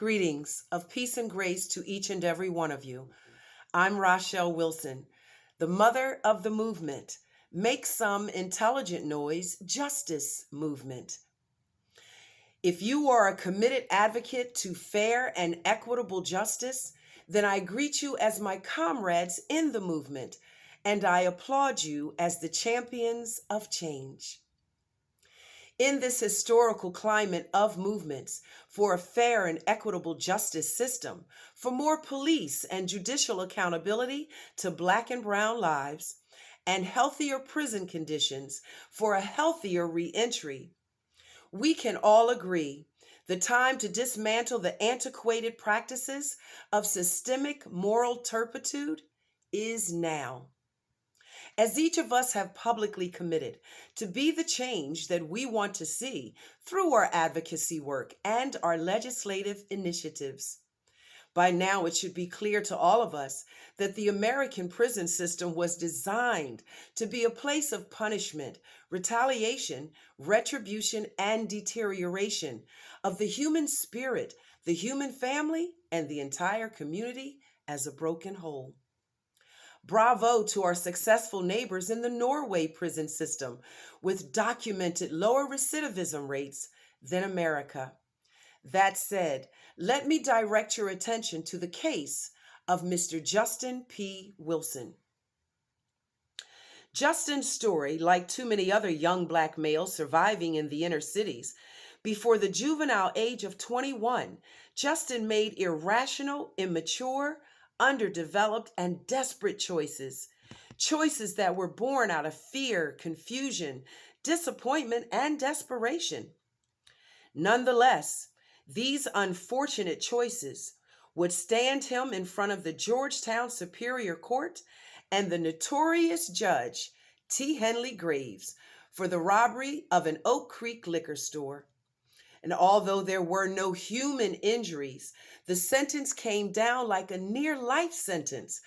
Greetings of peace and grace to each and every one of you. I'm Rochelle Wilson, the mother of the movement. Make some intelligent noise, justice movement. If you are a committed advocate to fair and equitable justice, then I greet you as my comrades in the movement, and I applaud you as the champions of change. In this historical climate of movements for a fair and equitable justice system, for more police and judicial accountability to Black and Brown lives, and healthier prison conditions for a healthier reentry, we can all agree the time to dismantle the antiquated practices of systemic moral turpitude is now. As each of us have publicly committed to be the change that we want to see through our advocacy work and our legislative initiatives. By now, it should be clear to all of us that the American prison system was designed to be a place of punishment, retaliation, retribution, and deterioration of the human spirit, the human family, and the entire community as a broken whole. Bravo to our successful neighbors in the Norway prison system with documented lower recidivism rates than America. That said, let me direct your attention to the case of Mr. Justyn P. Wilson. Justyn's story, like too many other young Black males surviving in the inner cities, before the juvenile age of 21, Justyn made irrational, immature, underdeveloped, and desperate choices that were born out of fear, confusion, disappointment, and desperation. Nonetheless, these unfortunate choices would stand him in front of the Georgetown Superior Court and the notorious Judge T. Henley Graves for the robbery of an Oak Creek liquor store. And although there were no human injuries, the sentence came down like a near-life sentence,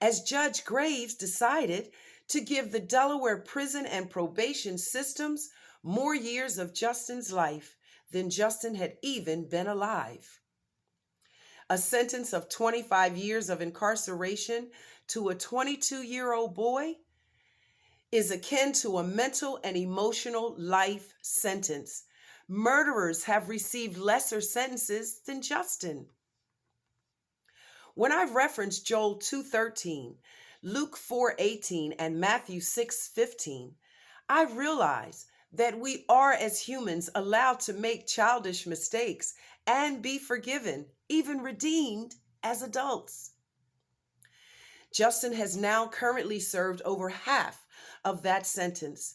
as Judge Graves decided to give the Delaware prison and probation systems more years of Justyn's life than Justyn had even been alive. A sentence of 25 years of incarceration to a 22-year-old boy is akin to a mental and emotional life sentence. Murderers have received lesser sentences than Justyn. When I've referenced Joel 2:13, Luke 4:18, and Matthew 6:15, I realize that we are as humans allowed to make childish mistakes and be forgiven, even redeemed as adults. Justyn has now currently served over half of that sentence,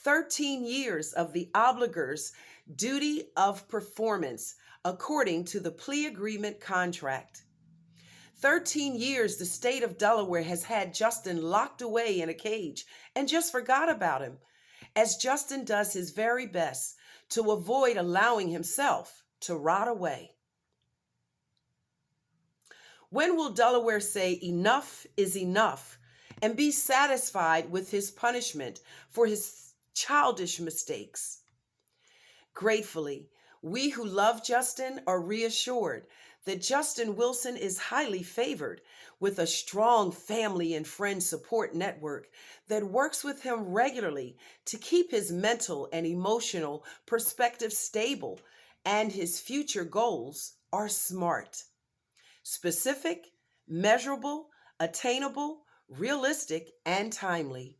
13 years of the obligor's duty of performance according to the plea agreement contract. 13 years the state of Delaware has had Justyn locked away in a cage and just forgot about him, as Justyn does his very best to avoid allowing himself to rot away. When will Delaware say enough is enough and be satisfied with his punishment for his childish mistakes? Gratefully, we who love Justyn are reassured that Justyn Wilson is highly favored with a strong family and friend support network that works with him regularly to keep his mental and emotional perspective stable, and his future goals are SMART: specific, measurable, attainable, realistic, and timely.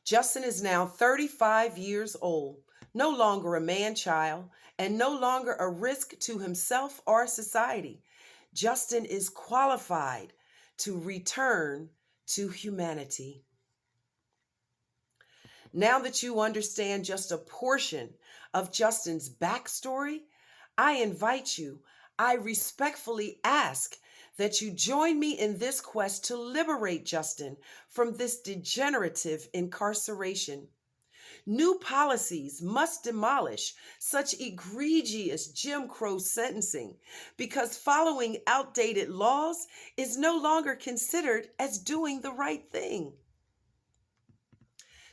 Justyn is now 35 years old, no longer a man-child, and no longer a risk to himself or society. Justyn is qualified to return to humanity. Now that you understand just a portion of Justyn's backstory, I respectfully ask that you join me in this quest to liberate Justyn from this degenerative incarceration. New policies must demolish such egregious Jim Crow sentencing, because following outdated laws is no longer considered as doing the right thing.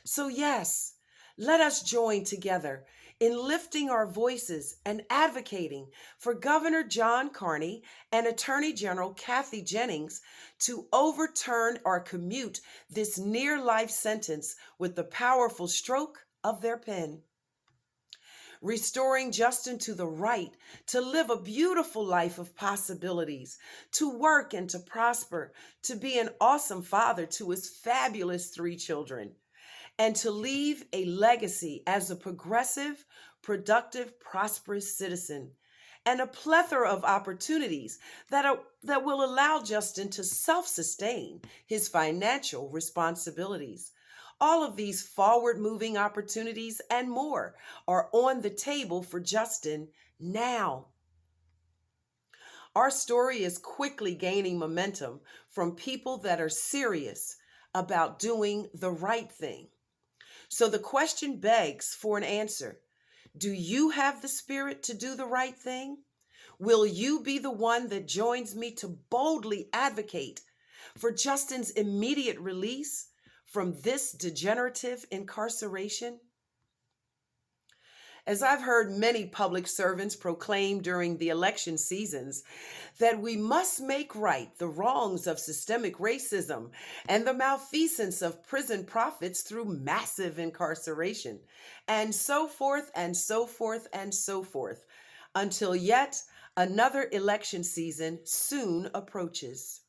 So yes, let us join together in lifting our voices and advocating for Governor John Carney and Attorney General Kathy Jennings to overturn or commute this near life sentence with the powerful stroke of their pen, restoring Justyn to the right to live a beautiful life of possibilities, to work and to prosper, to be an awesome father to his fabulous 3 children, and to leave a legacy as a progressive, productive, prosperous citizen, and a plethora of opportunities that will allow Justyn to self-sustain his financial responsibilities. All of these forward moving opportunities and more are on the table for Justyn now. Our story is quickly gaining momentum from people that are serious about doing the right thing. So the question begs for an answer. Do you have the spirit to do the right thing? Will you be the one that joins me to boldly advocate for Justyn's immediate release from this degenerative incarceration? As I've heard many public servants proclaim during the election seasons, that we must make right the wrongs of systemic racism and the malfeasance of prison profits through massive incarceration, and so forth and so forth and so forth, until yet another election season soon approaches.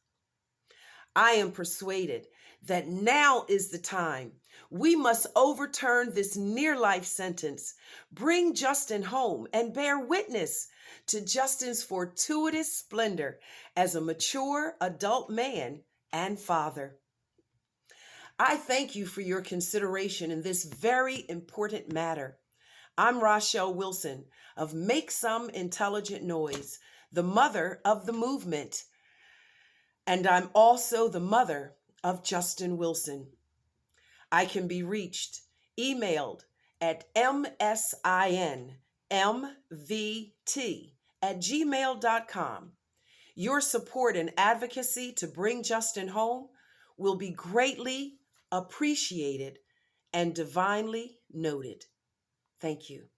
I am persuaded that now is the time. We must overturn this near life sentence, bring Justyn home, and bear witness to Justyn's fortuitous splendor as a mature adult man and father. I thank you for your consideration in this very important matter. I'm Rochelle Wilson of Make Some Intelligent Noise, the mother of the movement. And I'm also the mother of Justyn Wilson. I can be reached, emailed at msinmvt@gmail.com. Your support and advocacy to bring Justyn home will be greatly appreciated and divinely noted. Thank you.